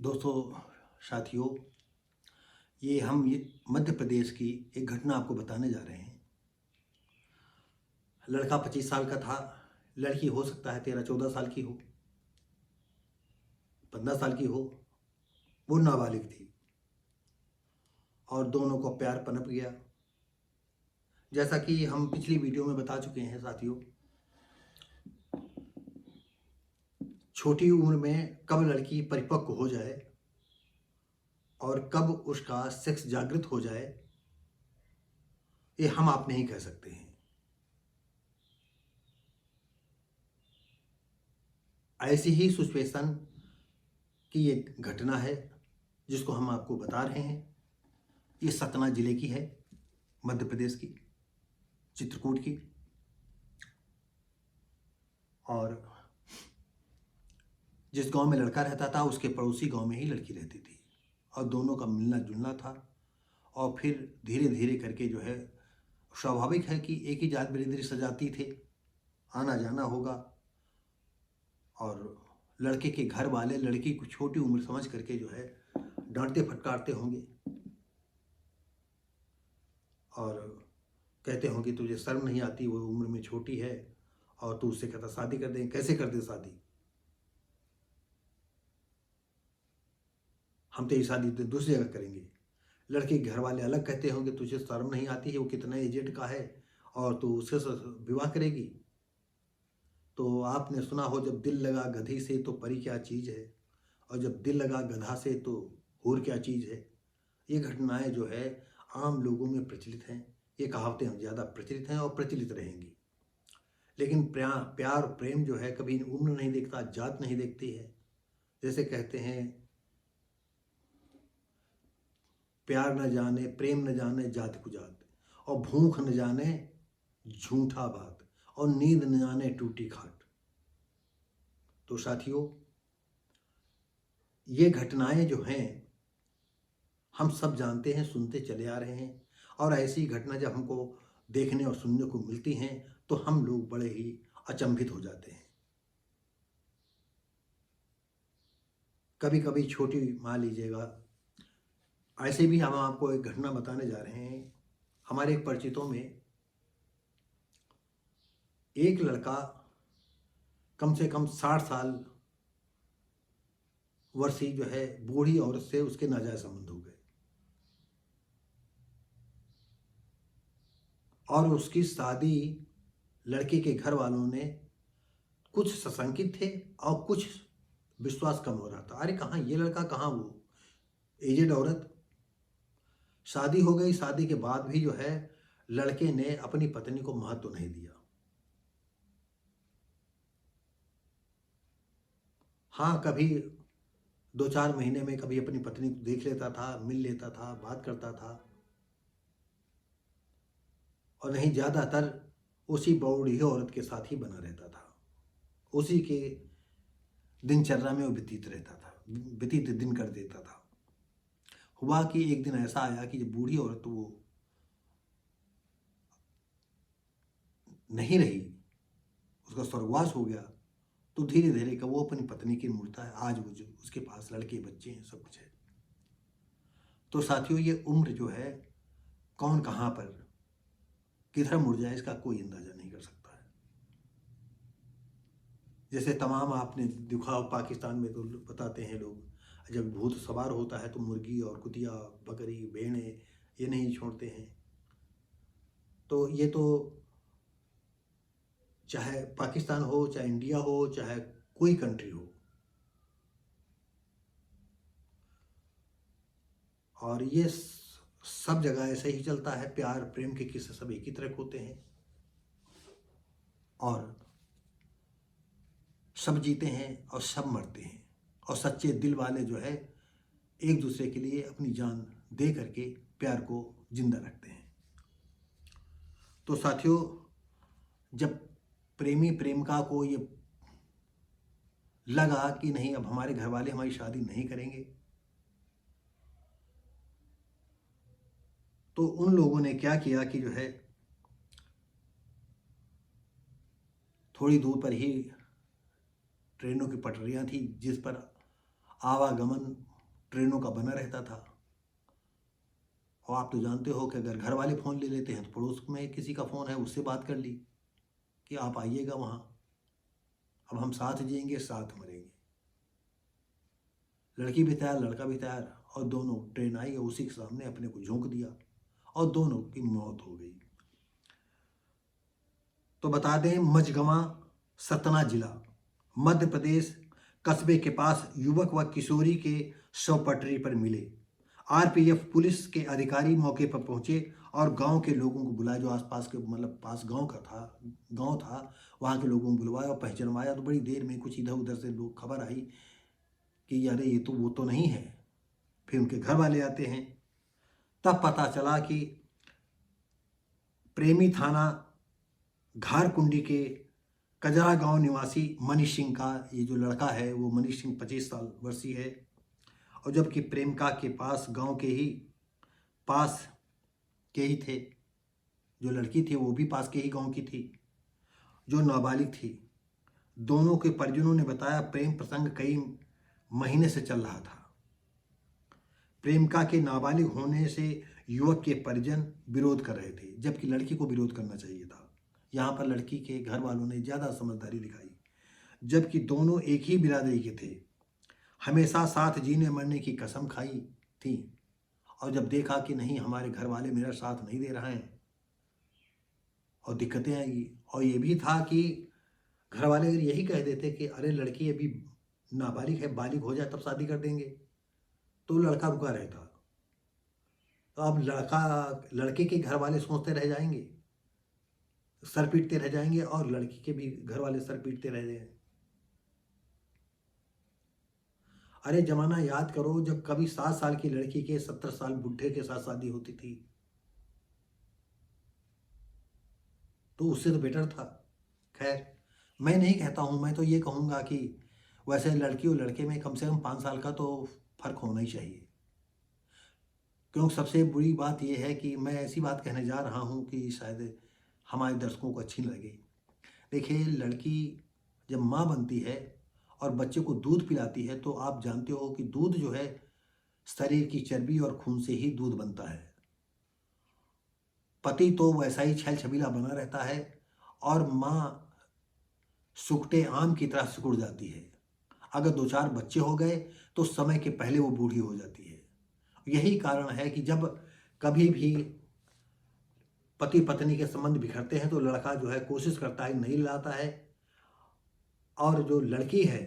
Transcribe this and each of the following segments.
दोस्तों, साथियों, ये मध्य प्रदेश की एक घटना आपको बताने जा रहे हैं। लड़का 25 साल का था, लड़की हो सकता है 13-14 साल की हो, 15 साल की हो। वो नाबालिग थी और दोनों को प्यार पनप गया। जैसा कि हम पिछली वीडियो में बता चुके हैं साथियों, छोटी उम्र में कब लड़की परिपक्व हो जाए और कब उसका सेक्स जागृत हो जाए, ये हम आप नहीं कह सकते हैं। ऐसी ही सिचुएशन की एक घटना है जिसको हम आपको बता रहे हैं। ये सतना जिले की है, मध्य प्रदेश की, चित्रकूट की। और जिस गांव में लड़का रहता था उसके पड़ोसी गांव में ही लड़की रहती थी और दोनों का मिलना जुलना था। और फिर धीरे धीरे करके जो है, स्वाभाविक है कि एक ही जात बिरादरी से जाती थे, आना जाना होगा। और लड़के के घर वाले लड़की को छोटी उम्र समझ करके जो है डांटते फटकारते होंगे और कहते होंगे तुझे शर्म नहीं आती, वो उम्र में छोटी है और तू उससे कहता शादी कर दें। कैसे कर दे शादी? हम तेरी शादी तो दूसरी जगह करेंगे। लड़के के घर वाले अलग कहते होंगे तुझे शर्म नहीं आती है, वो कितना एजेड का है और तू उसके साथ विवाह करेगी। तो आपने सुना हो, जब दिल लगा गधी से तो परी क्या चीज़ है, और जब दिल लगा गधा से तो हूर क्या चीज़ है। ये घटनाएं जो है आम लोगों में प्रचलित हैं। ये कहावतें ज़्यादा प्रचलित हैं और प्रचलित रहेंगी। लेकिन प्यार प्रेम जो है कभी उम्र नहीं देखता, जात नहीं देखती है। जैसे कहते हैं, प्यार न जाने प्रेम न जाने जात को जात, और भूख न जाने झूठा बात, और नींद न जाने टूटी खाट। तो साथियों, ये घटनाएं जो हैं हम सब जानते हैं, सुनते चले आ रहे हैं। और ऐसी घटना जब हमको देखने और सुनने को मिलती हैं तो हम लोग बड़े ही अचंभित हो जाते हैं। कभी कभी छोटी, मान लीजिएगा, ऐसे भी हम आपको एक घटना बताने जा रहे हैं। हमारे एक परिचितों में एक लड़का कम से कम 60 साल वर्षीय जो है बूढ़ी औरत से उसके नाजायज संबंध हो गए और उसकी शादी लड़के के घर वालों ने कुछ सशंकित थे और कुछ विश्वास कम हो रहा था। अरे कहाँ ये लड़का, कहाँ वो एजेड औरत। शादी हो गई, शादी के बाद भी जो है लड़के ने अपनी पत्नी को महत्व नहीं दिया। हाँ, कभी 2-4 महीने में कभी अपनी पत्नी को देख लेता था, मिल लेता था, बात करता था, और नहीं ज़्यादातर उसी बूढ़ी औरत के साथ ही बना रहता था। उसी के दिनचर्या में वो व्यतीत रहता था, व्यतीत दिन कर देता था। हुआ कि एक दिन ऐसा आया कि जब बूढ़ी औरत वो नहीं रही, उसका स्वर्गवास हो गया, तो धीरे धीरे का वो अपनी पत्नी की मूर्ता है। आज वो जो उसके पास लड़के बच्चे हैं, सब कुछ है। तो साथियों, ये उम्र जो है कौन कहाँ पर किधर मुड़ जाए इसका कोई अंदाजा नहीं कर सकता है। जैसे तमाम आपने देखा हो, पाकिस्तान में तो बताते हैं लोग, जब भूत सवार होता है तो मुर्गी और कुतिया, बकरी, भेड़ें ये नहीं छोड़ते हैं। तो ये तो चाहे पाकिस्तान हो, चाहे इंडिया हो, चाहे कोई कंट्री हो, और ये सब जगह ऐसे ही चलता है। प्यार प्रेम के किस्से सब एक ही तरह होते हैं और सब जीते हैं और सब मरते हैं। और सच्चे दिल वाले जो है एक दूसरे के लिए अपनी जान दे करके प्यार को जिंदा रखते हैं। तो साथियों, जब प्रेमी प्रेमिका को ये लगा कि नहीं, अब हमारे घर वाले हमारी शादी नहीं करेंगे, तो उन लोगों ने क्या किया कि जो है थोड़ी दूर पर ही ट्रेनों की पटरियां थी जिस पर आवागमन ट्रेनों का बना रहता था। और आप तो जानते हो कि अगर घर वाले फ़ोन ले लेते हैं तो पड़ोस में किसी का फ़ोन है उससे बात कर ली कि आप आइएगा वहाँ, अब हम साथ जिएंगे साथ मरेंगे। लड़की भी तैयार लड़का भी तैयार, और दोनों ट्रेन आई और उसी के सामने अपने को झोंक दिया और दोनों की मौत हो गई। तो बता दें, मझगवां सतना जिला मध्य प्रदेश, कस्बे के पास युवक व किशोरी के शव पटरी पर मिले। आरपीएफ पुलिस के अधिकारी मौके पर पहुंचे और गांव के लोगों को बुलाया, जो आसपास के मतलब पास गांव था, वहां के लोगों को बुलवाया और पहचानवाया। तो बड़ी देर में कुछ इधर उधर से लोग खबर आई कि अरे ये तो वो तो नहीं है। फिर उनके घर वाले आते हैं, तब पता चला कि प्रेमी थाना घारकुंडी के कजरा गांव निवासी मनीष सिंह का ये जो लड़का है वो मनीष सिंह 25 साल वर्षीय है। और जबकि प्रेमिका के पास गांव के ही पास के ही थे, जो लड़की थी वो भी पास के ही गांव की थी, जो नाबालिग थी। दोनों के परिजनों ने बताया प्रेम प्रसंग कई महीने से चल रहा था। प्रेमिका के नाबालिग होने से युवक के परिजन विरोध कर रहे थे, जबकि लड़की को विरोध करना चाहिए था। यहाँ पर लड़की के घर वालों ने ज़्यादा समझदारी दिखाई, जबकि दोनों एक ही बिरादरी के थे, हमेशा साथ जीने मरने की कसम खाई थी। और जब देखा कि नहीं हमारे घर वाले मेरा साथ नहीं दे रहे हैं और दिक्कतें आएगी। और ये भी था कि घर वाले अगर यही कह देते कि अरे लड़की अभी नाबालिग है, बालिग हो जाए तब शादी कर देंगे, तो लड़का रुका रहता। तो अब लड़के के घर वाले सोचते रह जाएंगे, सर पीटते रह जाएंगे, और लड़की के भी घर वाले सर पीटते रह जाएंगे। अरे जमाना याद करो जब कभी 7 साल की लड़की के 70 साल बुढ़े के साथ शादी होती थी, तो उससे तो बेटर था। खैर, मैं नहीं कहता हूँ, मैं तो ये कहूँगा कि वैसे लड़की और लड़के में कम से कम 5 साल का तो फर्क होना ही चाहिए। क्योंकि सबसे बुरी बात यह है कि मैं ऐसी बात कहने जा रहा हूँ कि शायद हमारे दर्शकों को अच्छी लगे। देखिए, लड़की जब माँ बनती है और बच्चे को दूध पिलाती है, तो आप जानते हो कि दूध जो है शरीर की चर्बी और खून से ही दूध बनता है। पति तो वैसा ही छैल छबीला बना रहता है और माँ सुखटे आम की तरह सिकुड़ जाती है। अगर 2-4 बच्चे हो गए तो समय के पहले वो बूढ़ी हो जाती है। यही कारण है कि जब कभी भी पति पत्नी के संबंध बिखरते हैं तो लड़का जो है कोशिश करता है नहीं लाता है, और जो लड़की है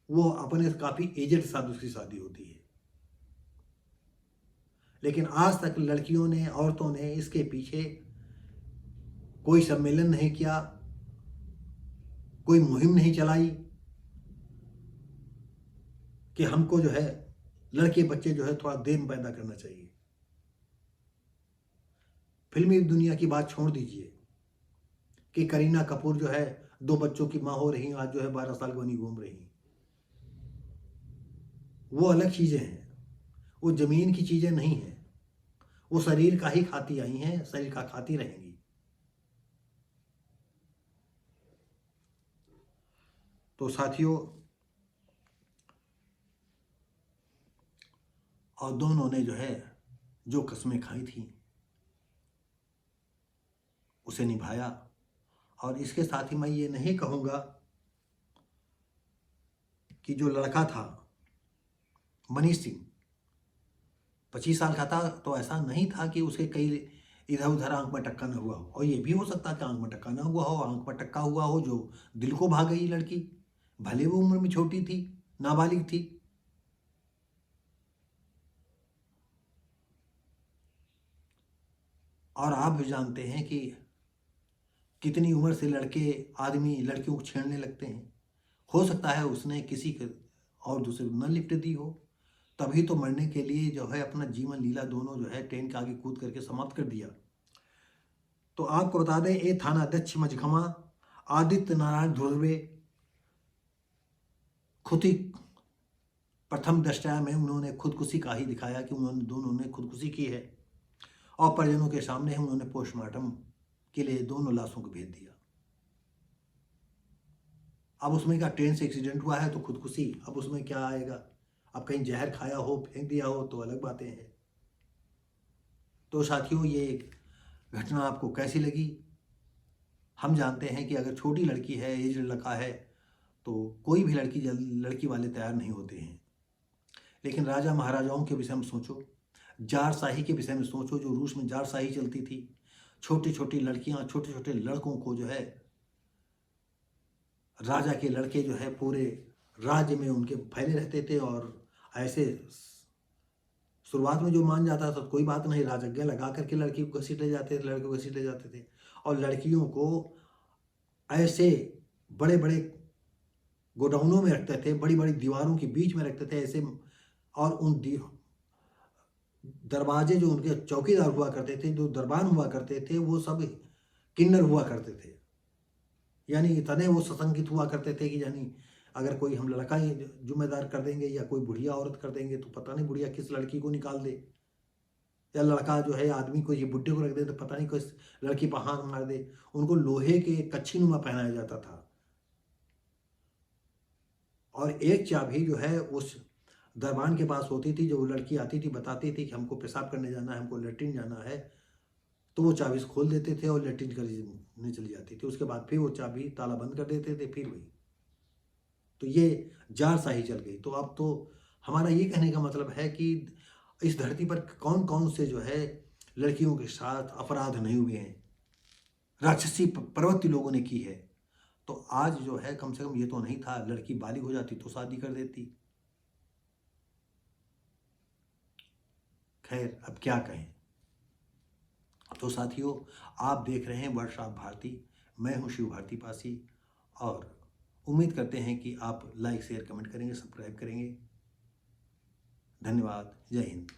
वो अपने काफ़ी एजेड के साथ उसकी शादी होती है। लेकिन आज तक लड़कियों ने, औरतों ने इसके पीछे कोई सम्मेलन नहीं किया, कोई मुहिम नहीं चलाई कि हमको जो है लड़के बच्चे जो है थोड़ा देर में पैदा करना चाहिए। फिल्मी दुनिया की बात छोड़ दीजिए कि करीना कपूर जो है 2 बच्चों की माँ हो रही, आज जो है 12 साल बनी घूम रही। वो अलग चीज़ें हैं, वो ज़मीन की चीज़ें नहीं हैं। वो शरीर का ही खाती आई हैं, शरीर का खाती रहेंगी। तो साथियों, और दोनों ने जो है जो कस्में खाई थी उसे निभाया। और इसके साथ ही मैं ये नहीं कहूँगा कि जो लड़का था मनीष सिंह 25 साल का था, तो ऐसा नहीं था कि उसके कई इधर उधर आंख में टक्का न हुआ हो। और ये भी हो सकता है कि आंख में टक्का ना हुआ हो, आंख में टक्का हुआ हो जो दिल को भा गई लड़की, भले वो उम्र में छोटी थी, नाबालिग थी। और आप भी जानते हैं कि कितनी उम्र से आदमी लड़कियों को छेड़ने लगते हैं। हो सकता है उसने किसी के और दूसरे को न लिफ्ट दी हो, तभी तो मरने के लिए जो है अपना जीवन लीला दोनों जो है ट्रेन के आगे कूद करके समाप्त कर दिया। तो आपको बता दें, ये थाना अध्यक्ष मझगवां आदित्य नारायण ध्रुवे खुद ही प्रथम दृष्टया में उन्होंने खुदकुशी का ही दिखाया कि दोनों ने खुदकुशी की है, और परिजनों के सामने उन्होंने पोस्टमार्टम के लिए दोनों लाशों को भेज दिया। अब उसमें क्या ट्रेन से एक्सीडेंट हुआ है तो खुदकुशी, अब उसमें क्या आएगा? अब कहीं जहर खाया हो, फेंक दिया हो तो अलग बातें हैं। तो साथियों, ये घटना आपको कैसी लगी? हम जानते हैं कि अगर छोटी लड़की है, एज लड़का है, तो कोई भी लड़की वाले तैयार नहीं होते हैं। लेकिन राजा महाराजाओं के विषय में सोचो, जारशाही के विषय में सोचो, जो रूस में जारशाही चलती थी। छोटी छोटी लड़कियां, छोटे छोटे लड़कों को जो है, राजा के लड़के जो है पूरे राज्य में उनके फैले रहते थे। और ऐसे शुरुआत में जो मान जाता था तो कोई बात नहीं, राजज्ञा लगा करके लड़की को घसीट ले जाते थे, लड़के को घसीट ले जाते थे। और लड़कियों को ऐसे बड़े बड़े गोडाउनों में रखते थे, बड़ी बड़ी दीवारों के बीच में रखते थे ऐसे। और उन दरवाजे जो उनके चौकीदार हुआ करते थे, जो दरबान हुआ करते थे, वो सब किन्नर हुआ करते थे। यानी इतने वो सशंकित हुआ करते थे कि यानी अगर कोई हम लड़का ही जिम्मेदार कर देंगे या कोई बुढ़िया औरत कर देंगे तो पता नहीं बुढ़िया किस लड़की को निकाल दे, या लड़का जो है आदमी को ये बुढ़े को रख दे तो पता नहीं किस लड़की पर हाथ मार दे। उनको लोहे के कच्छी नुमा पहनाया जाता था। और एक चाबी जो है उस दरबान के पास होती थी। जो वो लड़की आती थी, बताती थी कि हमको पेशाब करने जाना है, हमको लेट्रिन जाना है, तो वो चाबी खोल देते थे और लेट्रिन करने चली जाती थी। उसके बाद फिर वो चाबी ताला बंद कर देते थे, फिर वही। तो ये जारशाही चल गई। तो अब तो हमारा ये कहने का मतलब है कि इस धरती पर कौन कौन से जो है लड़कियों के साथ अपराध नहीं हुए हैं, राक्षसी प्रवृत्ति लोगों ने की है। तो आज जो है कम से कम ये तो नहीं था, लड़की बालिग हो जाती तो शादी कर देती। खैर, अब क्या कहें। तो साथियों, आप देख रहे हैं वर्ड्स ऑफ भारती। मैं हूं शिव भारती पासी, और उम्मीद करते हैं कि आप लाइक शेयर कमेंट करेंगे, सब्सक्राइब करेंगे। धन्यवाद। जय हिंद।